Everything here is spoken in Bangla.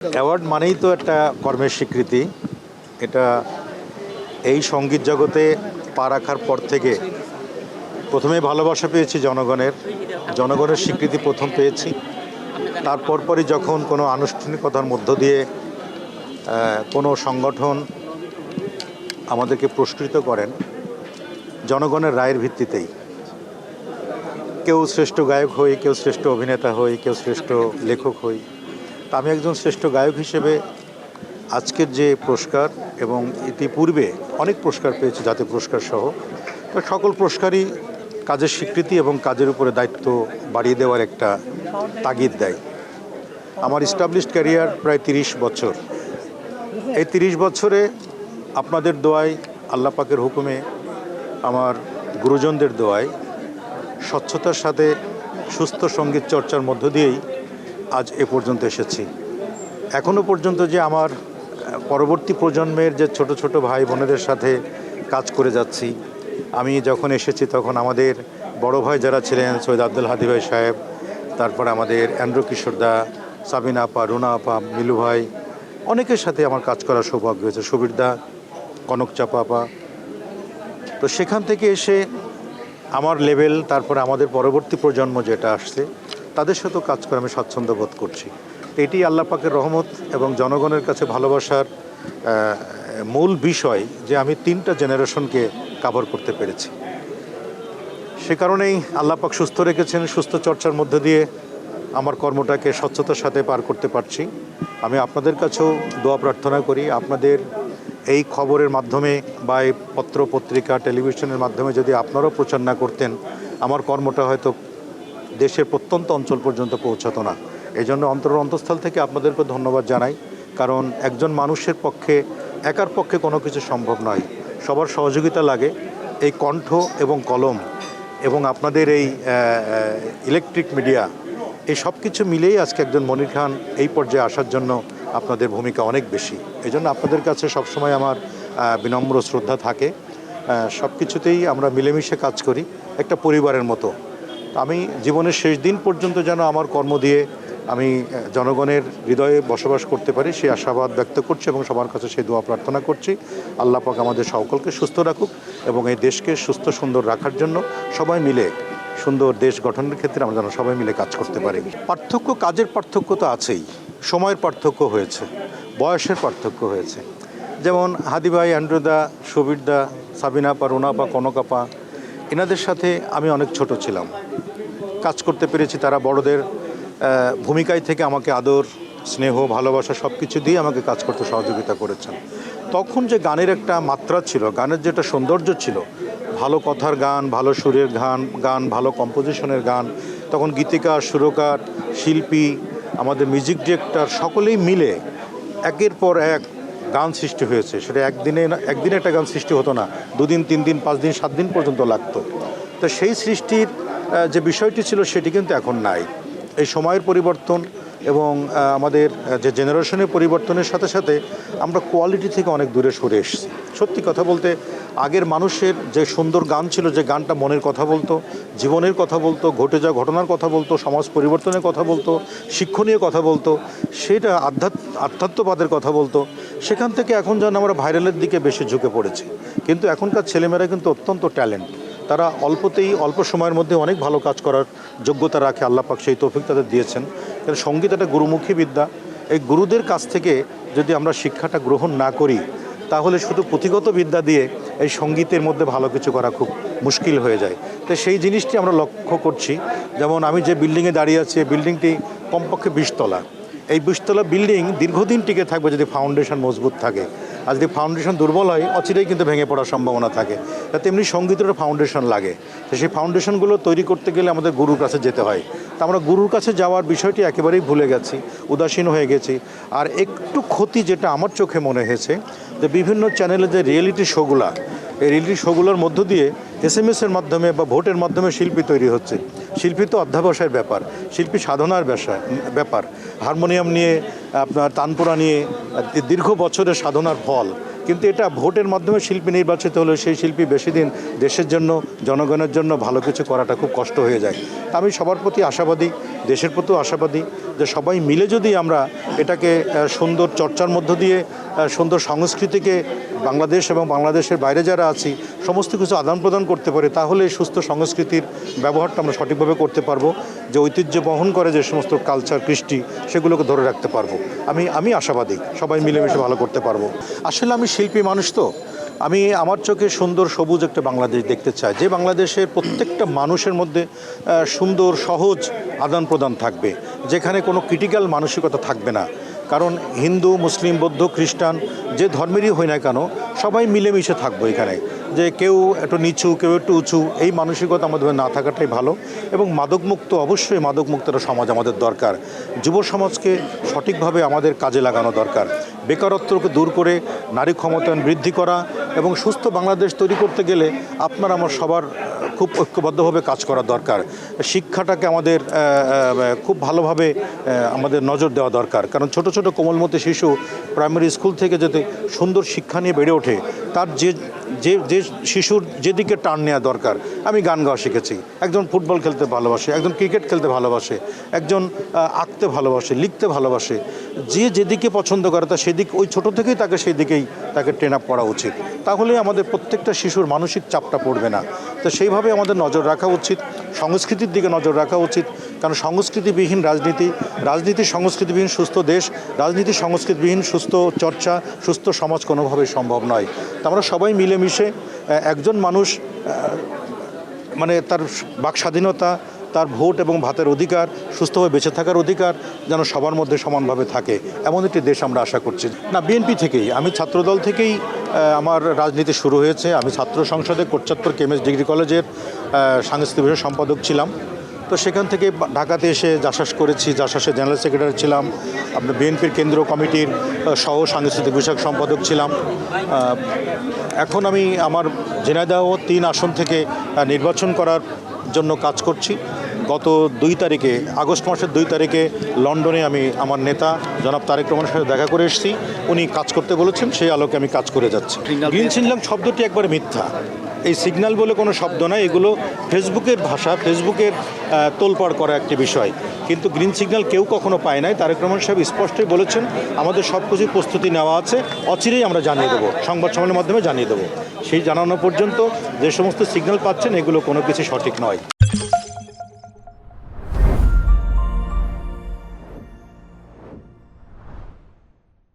অ্যাওয়ার্ড মানেই তো একটা কর্মের স্বীকৃতি। এটা এই সঙ্গীত জগতে পা রাখার পর থেকে প্রথমে ভালোবাসা পেয়েছি জনগণের স্বীকৃতি প্রথম পেয়েছি। তারপর পরই যখন কোনো আনুষ্ঠানিকতার মধ্য দিয়ে কোনো সংগঠন আমাদেরকে পুরস্কৃত করেন জনগণের রায়ের ভিত্তিতেই, কেউ শ্রেষ্ঠ গায়ক হই, কেউ শ্রেষ্ঠ অভিনেতা হই, কেউ শ্রেষ্ঠ লেখক হই। তা আমি একজন শ্রেষ্ঠ গায়ক হিসেবে আজকের যে পুরস্কার এবং ইতিপূর্বে অনেক পুরস্কার পেয়েছি, জাতীয় পুরস্কার সহ, তো সকল পুরস্কারই কাজের স্বীকৃতি এবং কাজের উপরে দায়িত্ব বাড়িয়ে দেওয়ার একটা তাগিদ দেয়। আমার এস্টাবলিশড ক্যারিয়ার প্রায় 30 বছর। এই 30 বছরে আপনাদের দোয়ায়, আল্লাহ পাকের হুকুমে, আমার গুরুজনদের দোয়ায়, স্বচ্ছতার সাথে সুস্থ সঙ্গীত চর্চার মধ্য দিয়েই আজ এ পর্যন্ত এসেছি। এখনও পর্যন্ত যে আমার পরবর্তী প্রজন্মের যে ছোট ছোট ভাই বোনেদের সাথে কাজ করে যাচ্ছি, আমি যখন এসেছি তখন আমাদের বড় ভাই যারা ছিলেন, সৈয়দ আব্দুল হাদী ভাই সাহেব, তারপর আমাদের অ্যান্ড্রু কিশোর দা, সাবিনা আপা, রুনা আপা, মিলু ভাই, অনেকের সাথে আমার কাজ করার সৌভাগ্য হয়েছে, সুবীর দা, কনক চাপা আপা। তো সেখান থেকে এসে আমার লেভেল, তারপরে আমাদের পরবর্তী প্রজন্ম যেটা আসছে, তাদের সাথেও কাজ করে আমি স্বাচ্ছন্দ্য বোধ করছি। এটি আল্লাহ পাকের রহমত এবং জনগণের কাছে ভালোবাসার মূল বিষয় যে আমি 3টা জেনারেশনকে কাভার করতে পেরেছি। সে কারণেই আল্লাহ পাক সুস্থ রেখেছেন, সুস্থ চর্চার মধ্য দিয়ে আমার কর্মটাকে স্বচ্ছতার সাথে পার করতে পারছি। আমি আপনাদের কাছেও দোয়া প্রার্থনা করি, আপনাদের এই খবরের মাধ্যমে বা এই পত্র পত্রিকা টেলিভিশনের মাধ্যমে যদি আপনারাও প্রচার না করতেন, আমার কর্মটা হয়তো দেশের প্রত্যন্ত অঞ্চল পর্যন্ত পৌঁছাতো না। এই জন্য অন্তঃস্থল থেকে আপনাদেরকে ধন্যবাদ জানাই, কারণ একজন মানুষের পক্ষে, একার পক্ষে কোনো কিছু সম্ভব নয়, সবার সহযোগিতা লাগে। এই কণ্ঠ এবং কলম এবং আপনাদের এই ইলেকট্রিক মিডিয়া, এই সব কিছু মিলেই আজকে একজন মনির খান এই পর্যায়ে আসার জন্য আপনাদের ভূমিকা অনেক বেশি। এই জন্য আপনাদের কাছে সবসময় আমার বিনম্র শ্রদ্ধা থাকে। সব কিছুতেই আমরা মিলেমিশে কাজ করি, একটা পরিবারের মতো। আমি জীবনের শেষ দিন পর্যন্ত যেন আমার কর্ম দিয়ে আমি জনগণের হৃদয়ে বসবাস করতে পারি, সেই আশাবাদ ব্যক্ত করছি এবং সবার কাছে সেই দোয়া প্রার্থনা করছি। আল্লাহ পাক আমাদের সকলকে সুস্থ রাখুক এবং এই দেশকে সুস্থ সুন্দর রাখার জন্য সবাই মিলে সুন্দর দেশ গঠনের ক্ষেত্রে আমরা যেন সবাই মিলে কাজ করতে পারি। পার্থক্য, কাজের পার্থক্য তো আছেই, সময়ের পার্থক্য হয়েছে, বয়সের পার্থক্য হয়েছে। যেমন হাদী ভাই, অ্যান্ড্রুদা, সুবীর দা, সাবিনা আপা, রুনা আপা, কনক আপা, এনাদের সাথে আমি অনেক ছোট ছিলাম, কাজ করতে পেরেছি। তারা বড়দের ভূমিকায় থেকে আমাকে আদর, স্নেহ, ভালোবাসা সব কিছু দিয়ে আমাকে কাজ করতে সহযোগিতা করেছেন। তখন যে গানের একটা মাত্রা ছিল, গানের যেটা সৌন্দর্য ছিল, ভালো কথার গান, ভালো সুরের গান, ভালো কম্পোজিশনের গান, তখন গীতিকার, সুরকার, শিল্পী, আমাদের মিউজিক ডিরেক্টর সকলেই মিলে একের পর এক গান সৃষ্টি হয়েছে। সেটা একদিনে একটা গান সৃষ্টি হতো না, 2 দিন, 3 দিন, 5 দিন, 7 দিন পর্যন্ত লাগতো। তো সেই সৃষ্টির যে বিষয়টি ছিল সেটি কিন্তু এখন নাই। এই সময়ের পরিবর্তন এবং আমাদের যে জেনারেশনের পরিবর্তনের সাথে সাথে আমরা কোয়ালিটি থেকে অনেক দূরে সরে এসেছি। সত্যি কথা বলতে, আগের মানুষের যে সুন্দর গান ছিল, যে গানটা মনের কথা বলতো, জীবনের কথা বলতো, ঘটে যাওয়া ঘটনার কথা বলতো, সমাজ পরিবর্তনের কথা বলতো, শিক্ষণীয় কথা বলতো, সেটা আধ্যাত্মবাদের কথা বলতো, সেখান থেকে এখন যেন আমরা ভাইরালের দিকে বেশি ঝুঁকে পড়েছি। কিন্তু এখনকার ছেলেমেয়েরা কিন্তু অত্যন্ত ট্যালেন্ট, তারা অল্প সময়ের মধ্যে অনেক ভালো কাজ করার যোগ্যতা রাখে। আল্লাহ পাক সেই তৌফিক তাদের দিয়েছেন। কারণ সঙ্গীত একটা গুরুমুখী বিদ্যা। এই গুরুদের কাছ থেকে যদি আমরা শিক্ষাটা গ্রহণ না করি, তাহলে শুধু পুঁথিগত বিদ্যা দিয়ে এই সঙ্গীতের মধ্যে ভালো কিছু করা খুব মুশকিল হয়ে যায়। তো সেই জিনিসটি আমরা লক্ষ্য করছি। যেমন আমি যে বিল্ডিংয়ে দাঁড়িয়ে আছি, এই বিল্ডিংটি কমপক্ষে 20 তলা। এই 20 তলা বিল্ডিং দীর্ঘদিন টিকে থাকবে যদি ফাউন্ডেশন মজবুত থাকে। আর যদি ফাউন্ডেশন দুর্বল হয়, অচিরেই কিন্তু ভেঙে পড়ার সম্ভাবনা থাকে। তেমনি সঙ্গীতের ফাউন্ডেশন লাগে। তো সেই ফাউন্ডেশনগুলো তৈরি করতে গেলে আমাদের গুরুর কাছে যেতে হয়। তা আমরা গুরুর কাছে যাওয়ার বিষয়টি একেবারেই ভুলে গেছি, উদাসীন হয়ে গেছি। আর একটু ক্ষতি যেটা আমার চোখে মনে হয়েছে, যে বিভিন্ন চ্যানেলে যে রিয়েলিটি শোগুলা, এই রিয়েলিটি শোগুলোর মধ্য দিয়ে SMS-এর মাধ্যমে বা ভোটের মাধ্যমে শিল্পী তৈরি হচ্ছে। শিল্পী তো অধ্যাবসায়ের ব্যাপার, শিল্পী সাধনার ব্যাপার, হারমোনিয়াম নিয়ে আপনার তানপুরা নিয়ে দীর্ঘ বছরের সাধনার ফল। কিন্তু এটা ভোটের মাধ্যমে শিল্পী নির্বাচিত হলে সেই শিল্পী বেশি দিন দেশের জন্য, জনগণের জন্য ভালো কিছু করাটা খুব কষ্ট হয়ে যায়। তা আমি সবার প্রতি আশাবাদী, দেশের প্রতিও আশাবাদী যে সবাই মিলে যদি আমরা এটাকে সুন্দর চর্চার মধ্য দিয়ে সুন্দর সংস্কৃতিকে বাংলাদেশ এবং বাংলাদেশের বাইরে যারা আছি সমস্ত কিছু আদান প্রদান করতে পারি, তাহলে সুস্থ সংস্কৃতির ব্যবহারটা আমরা সঠিকভাবে করতে পারবো। যে ঐতিহ্য বহন করে যে সমস্ত কালচার, কৃষ্টি, সেগুলোকে ধরে রাখতে পারবো। আমি আশাবাদী সবাই মিলেমিশে ভালো করতে পারবো। আসলে আমি শিল্পী মানুষ তো, আমি আমার চোখে সুন্দর সবুজ একটা বাংলাদেশ দেখতে চাই, যে বাংলাদেশের প্রত্যেকটা মানুষের মধ্যে সুন্দর সহজ আদান প্রদান থাকবে, যেখানে কোনো ক্রিটিক্যাল মানসিকতা থাকবে না। কারণ হিন্দু, মুসলিম, বৌদ্ধ, খ্রিস্টান যে ধর্মেরই হয় না কেন সবাই মিলেমিশে থাকবো এখানে। যে কেউ একটু নিচু, কেউ একটু উঁচু, এই মানসিকতা আমাদের না থাকাটাই ভালো। এবং মাদকমুক্ত, অবশ্যই মাদকমুক্ত একটা সমাজ আমাদের দরকার। যুব সমাজকে সঠিকভাবে আমাদের কাজে লাগানো দরকার। বেকারত্বকে দূর করে নারী ক্ষমতায়ন বৃদ্ধি করা এবং সুস্থ বাংলাদেশ তৈরি করতে গেলে আপনার আমার সবার খুব ঐক্যবদ্ধভাবে কাজ করা দরকার। শিক্ষাটাকে আমাদের খুব ভালোভাবে আমাদের নজর দেওয়া দরকার। কারণ ছোট ছোট কোমলমতি শিশু প্রাইমারি স্কুল থেকে যাতে সুন্দর শিক্ষা নিয়ে বেড়ে ওঠে, তার যে শিশুর যেদিকে টান নেওয়া দরকার। আমি গান গাওয়া শিখেছি, একজন ফুটবল খেলতে ভালোবাসে, একজন ক্রিকেট খেলতে ভালোবাসে, একজন আঁকতে ভালোবাসে, লিখতে ভালোবাসে। যে যেদিকে পছন্দ করে তা সেদিক, ওই ছোট থেকেই তাকে সেই দিকেই তাকে ট্রেন আপ করা উচিত। তাহলে আমাদের প্রত্যেকটা শিশুর মানসিক চাপটা পড়বে না। তো সেইভাবে আমাদের নজর রাখা উচিত, সংস্কৃতির দিকে নজর রাখা উচিত। কারণ সংস্কৃতিবিহীন রাজনীতি সংস্কৃতিবিহীন সুস্থ দেশ, রাজনীতি সংস্কৃতিবিহীন সুস্থ চর্চা, সুস্থ সমাজ কোনোভাবেই সম্ভব নয়। তা আমরা সবাই মিলেমিশে একজন মানুষ মানে তার বাক স্বাধীনতা, তার ভোট এবং ভাতের অধিকার, সুস্থভাবে বেঁচে থাকার অধিকার যেন সবার মধ্যে সমানভাবে থাকে, এমন একটি দেশ আমরা আশা করছি। না, বিএনপি থেকেই, আমি ছাত্রদল থেকেই আমার রাজনীতি শুরু হয়েছে। আমি ছাত্র সংসদে কোটচাঁদপুর কেএমএস ডিগ্রি কলেজের সাংস্কৃতিক বিষয়ক সম্পাদক ছিলাম। তো সেখান থেকে ঢাকাতে এসে জাসাস করেছি, জাসাসের জেনারেল সেক্রেটারি ছিলাম, আপনার বিএনপির কেন্দ্রীয় কমিটির সহ সাংস্কৃতিক বিষয়ক সম্পাদক ছিলাম। এখন আমি আমার ঝিনাইদহ 3 আসন থেকে নির্বাচন করার জন্য কাজ করছি। গত 2 তারিখে, আগস্ট মাসের 2 তারিখে লন্ডনে আমি আমার নেতা জনাব তারেক রহমানের সাথে দেখা করে এসেছি। উনি কাজ করতে বলেছেন, সেই আলোকে আমি কাজ করে যাচ্ছি। গ্রিন সিগন্যাল শব্দটি একবারে মিথ্যা। এই সিগন্যাল বলে কোনো শব্দ নয়, এগুলো ফেসবুকের ভাষা, ফেসবুকের তোলপাড় করা একটি বিষয়। কিন্তু গ্রিন সিগন্যাল কেউ কখনো পায় নাই। তারেক রহমান সাহেব স্পষ্টই বলেছেন আমাদের সব কিছু প্রস্তুতি নেওয়া আছে, অচিরেই আমরা জানিয়ে দেবো, সংবাদ সম্মেলনের মাধ্যমে জানিয়ে দেবো। সেই জানানো পর্যন্ত যে সমস্ত সিগন্যাল পাচ্ছেন এগুলো কোনো কিছু সঠিক নয়।